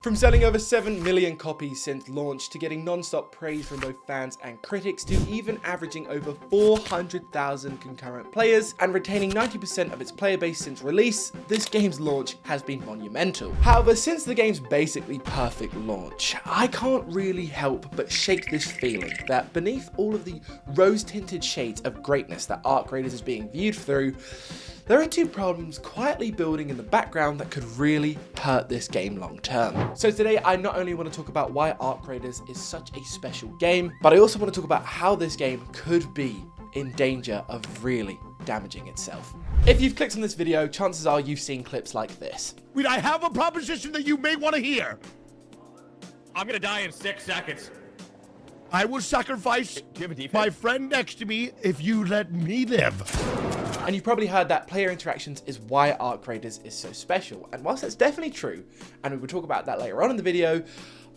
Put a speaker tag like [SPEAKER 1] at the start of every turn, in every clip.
[SPEAKER 1] From selling over 7 million copies since launch, to getting non-stop praise from both fans and critics, to even averaging over 400,000 concurrent players and retaining 90% of its player base since release, this game's launch has been monumental. However, since the game's basically perfect launch, I can't really help but shake this feeling that beneath all of the rose-tinted shades of greatness that Arc Raiders is being viewed through, there are two problems quietly building in the background that could really hurt this game long term. So today, I not only want to talk about why Arc Raiders is such a special game, but I also want to talk about how this game could be in danger of really damaging itself. If you've clicked on this video, chances are you've seen clips like this.
[SPEAKER 2] Wait, I have a proposition that you may want to hear.
[SPEAKER 3] I'm gonna die in 6 seconds.
[SPEAKER 2] I will sacrifice
[SPEAKER 3] Do you have a defense?
[SPEAKER 2] my friend next to me if you let me live.
[SPEAKER 1] And you've probably heard that player interactions is why Arc Raiders is so special. And whilst that's definitely true, and we will talk about that later on in the video,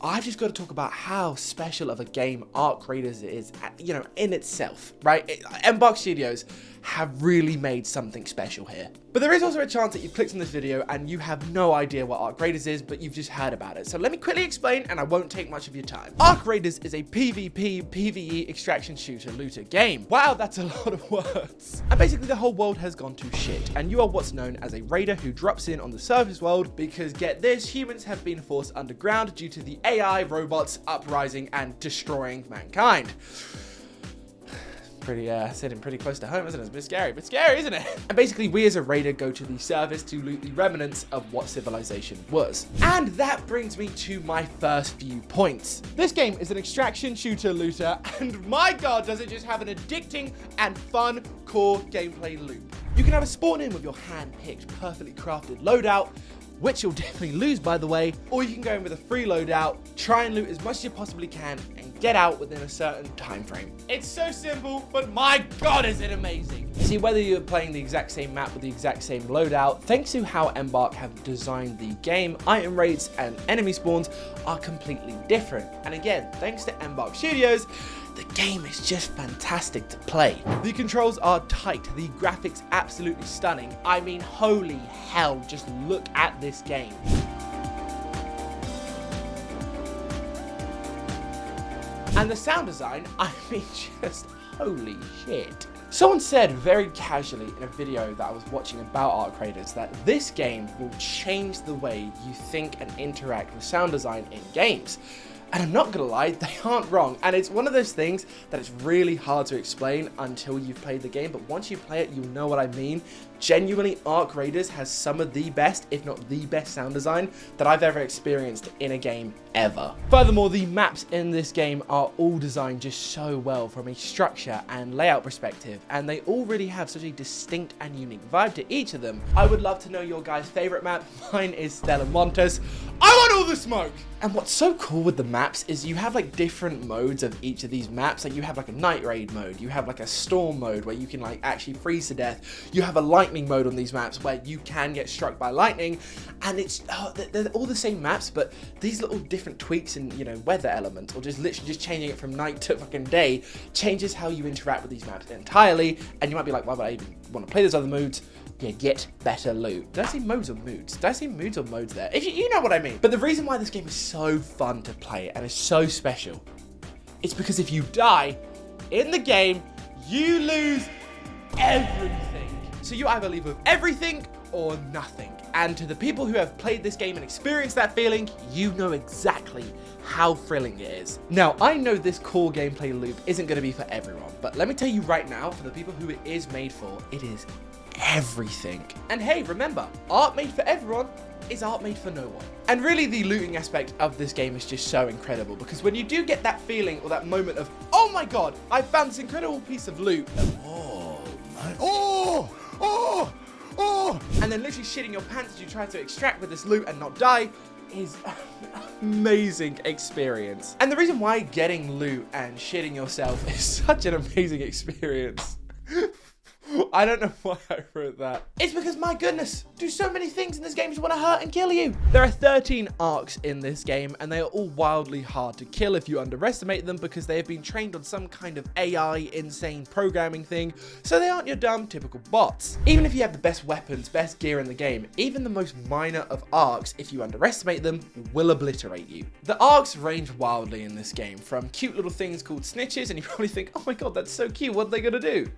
[SPEAKER 1] I've just got to talk about how special of a game Arc Raiders is, you know, in itself, right? Embark Studios have really made something special here. But there is also a chance that you've clicked on this video and you have no idea what Arc Raiders is, but you've just heard about it. So let me quickly explain, and I won't take much of your time. Arc Raiders is a PvP, PvE extraction shooter looter game. Wow, that's a lot of words. And basically the whole world has gone to shit, and you are what's known as a raider who drops in on the surface world because, get this, humans have been forced underground due to the AI robots uprising and destroying mankind. Sitting pretty close to home, isn't it? It's a bit scary, isn't it? And basically, we as a raider go to the surface to loot the remnants of what civilization was. And that brings me to my first few points. This game is an extraction shooter looter, and my god, does it just have an addicting and fun core gameplay loop. You can have a spawn in with your hand-picked, perfectly crafted loadout, which you'll definitely lose, by the way, or you can go in with a free loadout, try and loot as much as you possibly can, and get out within a certain time frame. It's so simple, but my god, is it amazing. See, whether you're playing the exact same map with the exact same loadout, thanks to how Embark have designed the game, item rates and enemy spawns are completely different. And again, thanks to Embark Studios, the game is just fantastic to play. The controls are tight, the graphics absolutely stunning. I mean, holy hell, just look at this game. And the sound design, I mean, just holy shit. Someone said very casually in a video that I was watching about Arc Raiders that this game will change the way you think and interact with sound design in games. And I'm not gonna lie, they aren't wrong. And it's one of those things that it's really hard to explain until you've played the game, but once you play it, you'll know what I mean. Genuinely, Arc Raiders has some of the best, if not the best sound design that I've ever experienced in a game ever. Furthermore, the maps in this game are all designed just so well from a structure and layout perspective, and they all really have such a distinct and unique vibe to each of them. I would love to know your guys' favorite map. Mine is Stella Montes. I want all the smoke! And what's so cool with the maps is you have like different modes of each of these maps. Like you have like a night raid mode, you have like a storm mode where you can like actually freeze to death. You have a lightning mode on these maps where you can get struck by lightning, and it's they're all the same maps, but these little different tweaks in, you know, weather elements, or just literally just changing it from night to fucking day, changes how you interact with these maps entirely. And you might be like, why would I even want to play those other modes? You get better loot. Did I say modes or moods? Did I say moods or modes there? If you know what I mean. But the reason why this game is so fun to play and is so special, it's because if you die in the game, you lose everything. So you either leave with everything or nothing. And to the people who have played this game and experienced that feeling, you know exactly how thrilling it is. Now, I know this core gameplay loop isn't going to be for everyone, but let me tell you right now, for the people who it is made for, it is everything. And hey, remember, art made for everyone is art made for no one. And really, the looting aspect of this game is just so incredible, because when you do get that feeling or that moment of, oh my god, I found this incredible piece of loot, and then literally shitting your pants as you try to extract with this loot and not die, is an amazing experience. And the reason why getting loot and shitting yourself is such an amazing experience I don't know why I wrote that. It's because, my goodness, do so many things in this game just want to hurt and kill you. There are 13 arcs in this game, and they are all wildly hard to kill if you underestimate them, because they have been trained on some kind of AI insane programming thing, so they aren't your dumb typical bots. Even if you have the best weapons, best gear in the game, even the most minor of arcs, if you underestimate them, will obliterate you. The arcs range wildly in this game, from cute little things called snitches, and you probably think, oh my god, that's so cute, what are they gonna do?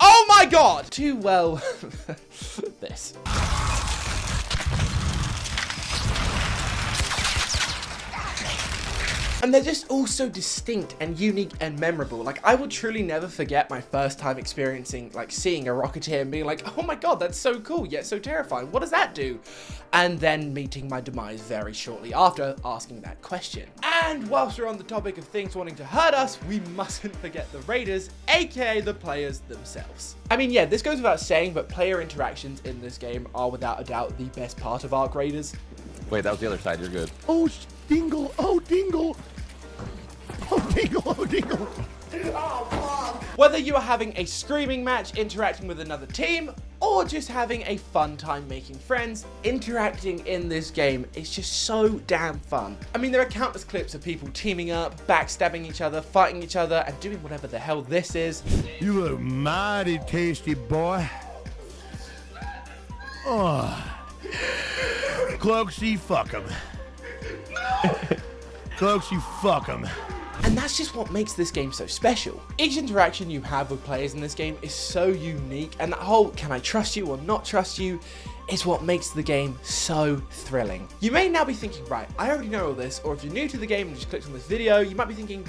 [SPEAKER 1] Oh my god! Too well, this. And they're just all so distinct and unique and memorable. Like, I will truly never forget my first time experiencing, like, seeing a Rocketeer and being like, oh my god, that's so cool, yet so terrifying. What does that do? And then meeting my demise very shortly after asking that question. And whilst we're on the topic of things wanting to hurt us, we mustn't forget the Raiders, aka the players themselves. I mean, yeah, this goes without saying, but player interactions in this game are without a doubt the best part of Arc Raiders.
[SPEAKER 4] Wait, that was the other side. You're good.
[SPEAKER 2] Oh, Dingle. Oh, Dingle. Oh, Dingle. Oh, Dingle.
[SPEAKER 1] Whether you are having a screaming match, interacting with another team, or just having a fun time making friends, interacting in this game is just so damn fun. I mean, there are countless clips of people teaming up, backstabbing each other, fighting each other, and doing whatever the hell this is.
[SPEAKER 2] You look mighty tasty, boy. Oh. Cloaksy, fuck him. Cloaksy, fuck him.
[SPEAKER 1] And that's just what makes this game so special. Each interaction you have with players in this game is so unique, and that whole can I trust you or not trust you is what makes the game so thrilling. You may now be thinking, right, I already know all this, or if you're new to the game and just clicked on this video, you might be thinking,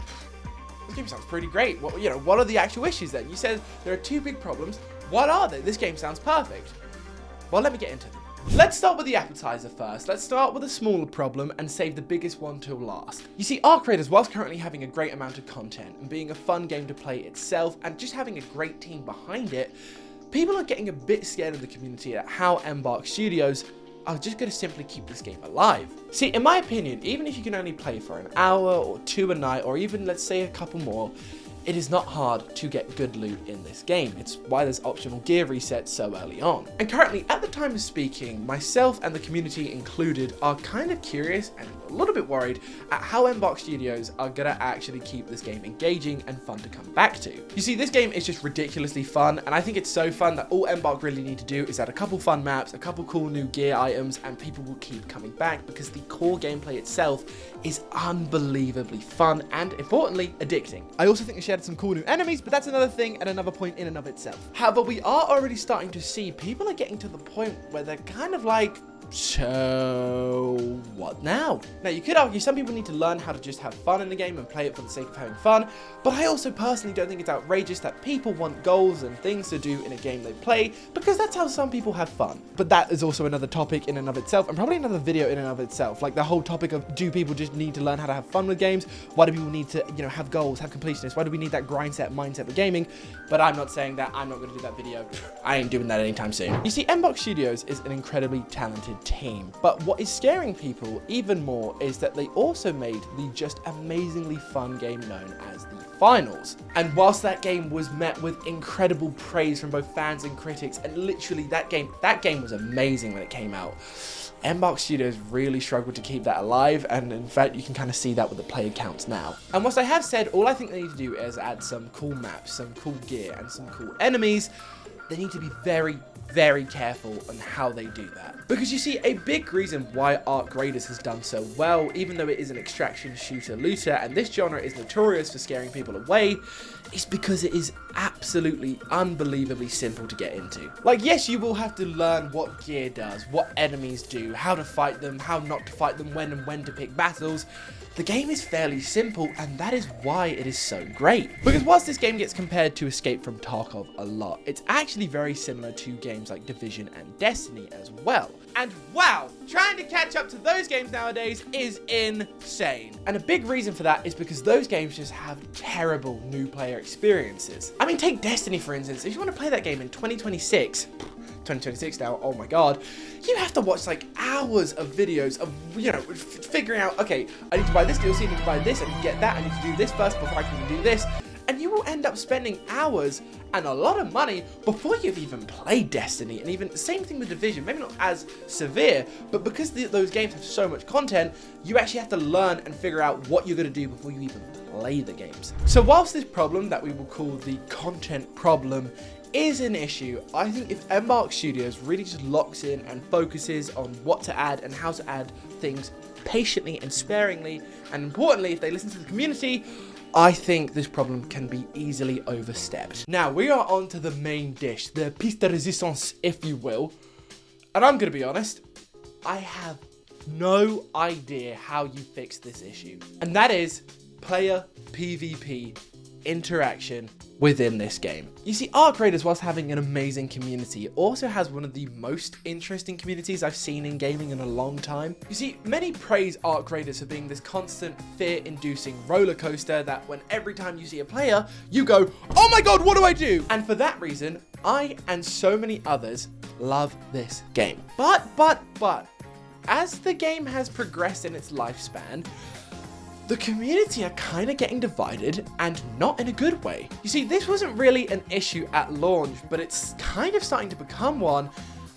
[SPEAKER 1] this game sounds pretty great. What are the actual issues then? You said there are two big problems. What are they? This game sounds perfect. Well, let me get into them. Let's start with the appetizer first. Let's start with a smaller problem and save the biggest one till last. You see, Arc Raiders, whilst currently having a great amount of content and being a fun game to play itself and just having a great team behind it, people are getting a bit scared of the community at how Embark Studios are just going to simply keep this game alive. See, in my opinion, even if you can only play for an hour or two a night, or even let's say a couple more, it is not hard to get good loot in this game. It's why there's optional gear resets so early on. And currently, at the time of speaking, myself and the community included are kind of curious and a little bit worried at how Embark Studios are gonna actually keep this game engaging and fun to come back to. You see, this game is just ridiculously fun, and I think it's so fun that all Embark really need to do is add a couple fun maps, a couple cool new gear items, and people will keep coming back because the core gameplay itself is unbelievably fun and, importantly, addicting. I also think they shared some cool new enemies, but that's another thing and another point in and of itself. However, we are already starting to see people are getting to the point where they're kind of like, so what now? Now, you could argue some people need to learn how to just have fun in the game and play it for the sake of having fun, but I also personally don't think it's outrageous that people want goals and things to do in a game they play, because that's how some people have fun. But that is also another topic in and of itself, and probably another video in and of itself, like the whole topic of, do people just need to learn how to have fun with games? Why do people need to, have goals, have completionists? Why do we need that grind set mindset with gaming? But I'm not saying that. I'm not going to do that video. I ain't doing that anytime soon. You see, Embark Studios is an incredibly talented team, but what is scaring people even more is that they also made the just amazingly fun game known as the Finals. And whilst that game was met with incredible praise from both fans and critics, and literally that game was amazing when it came out, Embark Studios really struggled to keep that alive, and in fact you can kind of see that with the player counts now. And whilst I have said all I think they need to do is add some cool maps, some cool gear, and some cool enemies, they need to be very, very careful on how they do that. Because you see, a big reason why Arc Raiders has done so well, even though it is an extraction shooter looter, and this genre is notorious for scaring people away, is because it is absolutely unbelievably simple to get into. Like, yes, you will have to learn what gear does, what enemies do, how to fight them, how not to fight them, when and when to pick battles. The game is fairly simple, and that is why it is so great. Because whilst this game gets compared to Escape from Tarkov a lot, it's actually very similar to games like Division and Destiny as well. And wow, trying to catch up to those games nowadays is insane. And a big reason for that is because those games just have terrible new player experiences. I mean, take Destiny for instance. If you want to play that game in 2026, 2026 now, oh my god, you have to watch like hours of videos of, you know, figuring out, okay, I need to buy this DLC, I need to buy this, I need to get that, I need to do this first before I can do this. And you will end up spending hours and a lot of money before you've even played Destiny. And even the same thing with Division, maybe not as severe, but because those games have so much content, you actually have to learn and figure out what you're going to do before you even play the games. So whilst this problem that we will call the content problem is an issue, I think if Embark Studios really just locks in and focuses on what to add and how to add things patiently and sparingly, and importantly, if they listen to the community, I think this problem can be easily overstepped. Now, we are on to the main dish, the piece de resistance, if you will. And I'm going to be honest, I have no idea how you fix this issue. And that is player PvP interaction within this game. You see, Arc Raiders, whilst having an amazing community, also has one of the most interesting communities I've seen in gaming in a long time. You see, many praise Arc Raiders for being this constant fear-inducing roller coaster that when every time you see a player, you go, oh my god, what do I do? And for that reason, I and so many others love this game. But, as the game has progressed in its lifespan, the community are kind of getting divided, and not in a good way. You see, this wasn't really an issue at launch, but it's kind of starting to become one.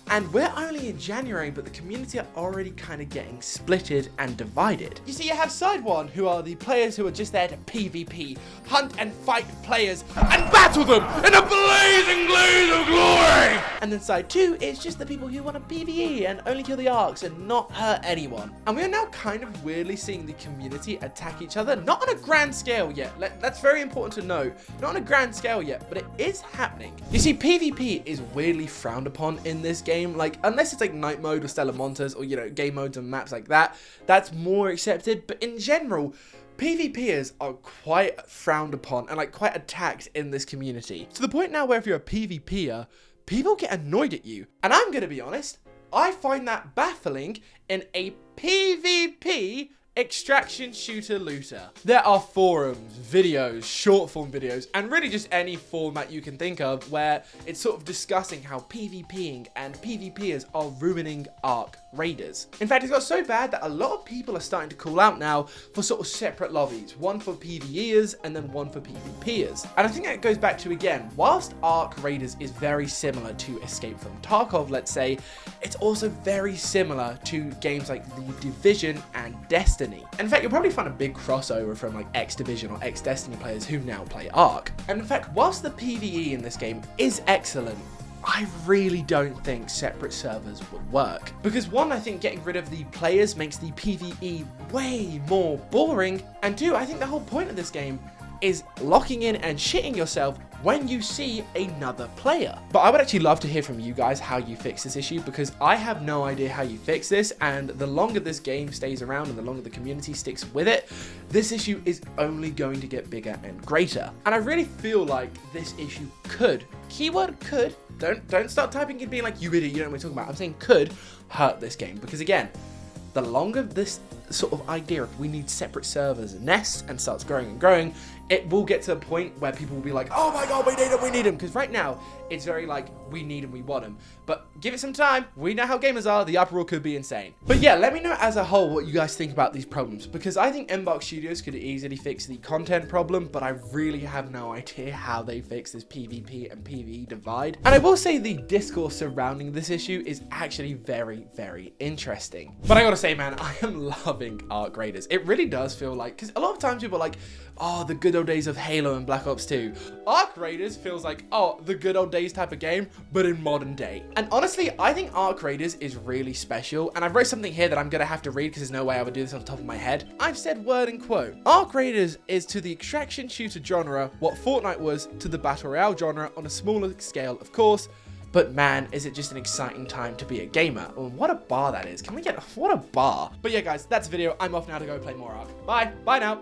[SPEAKER 1] And we're only in January, but the community are already kind of getting splitted and divided. You see, you have side one, who are the players who are just there to PvP, hunt and fight players, and battle them in a blazing blaze of glory! And then side two is just the people who want to PvE and only kill the arcs and not hurt anyone. And we are now kind of weirdly seeing the community attack each other, not on a grand scale yet. That's very important to note. Not on a grand scale yet, but it is happening. You see, PvP is weirdly frowned upon in this game. Like, unless it's like night mode or Stellar Monsters or, you know, game modes and maps like that, that's more accepted. But in general, PvPers are quite frowned upon and like quite attacked in this community. To the point now where if you're a PvPer, people get annoyed at you. And I'm gonna be honest, I find that baffling in a PvP extraction shooter looter. There are forums, videos, short form videos, and really just any format you can think of where it's sort of discussing how PvPing and PvPers are ruining Arc Raiders. In fact, it's got so bad that a lot of people are starting to call out now for sort of separate lobbies, one for PvEers and then one for PvPers. And I think that goes back to, again, whilst Arc Raiders is very similar to Escape from Tarkov, let's say, it's also very similar to games like The Division and Destiny. In fact, you'll probably find a big crossover from like X-Division or X-Destiny players who now play Arc. And in fact, whilst the PvE in this game is excellent, I really don't think separate servers would work. Because one, I think getting rid of the players makes the PvE way more boring. And two, I think the whole point of this game is locking in and shitting yourself when you see another player. But I would actually love to hear from you guys how you fix this issue, because I have no idea how you fix this, and the longer this game stays around and the longer the community sticks with it, this issue is only going to get bigger and greater. And I really feel like this issue could, keyword could, don't start typing and being like, you idiot, you don't know what I'm talking about. I'm saying could hurt this game, because again, the longer this sort of idea of we need separate servers nests and starts growing and growing, it will get to a point where people will be like, oh my god, we need them. Because right now, it's very like, we need them, we want them. But give it some time. We know how gamers are. The uproar could be insane. But yeah, let me know as a whole what you guys think about these problems. Because I think Embark Studios could easily fix the content problem, but I really have no idea how they fix this PvP and PvE divide. And I will say the discourse surrounding this issue is actually very, very interesting. But I gotta say, man, I am loving Arc Raiders. It really does feel like, because a lot of times people are like, oh, the good old days of Halo and Black Ops 2. Arc Raiders feels like, oh, the good old days type of game, but in modern day. And honestly, I think Arc Raiders is really special. And I've wrote something here that I'm going to have to read because there's no way I would do this on the top of my head. I've said word and quote. Arc Raiders is to the extraction shooter genre what Fortnite was to the Battle Royale genre on a smaller scale, of course. But man, is it just an exciting time to be a gamer. Oh, what a bar that is. Can we get, what a bar. But yeah, guys, that's the video. I'm off now to go play more Arc. Bye. Bye now.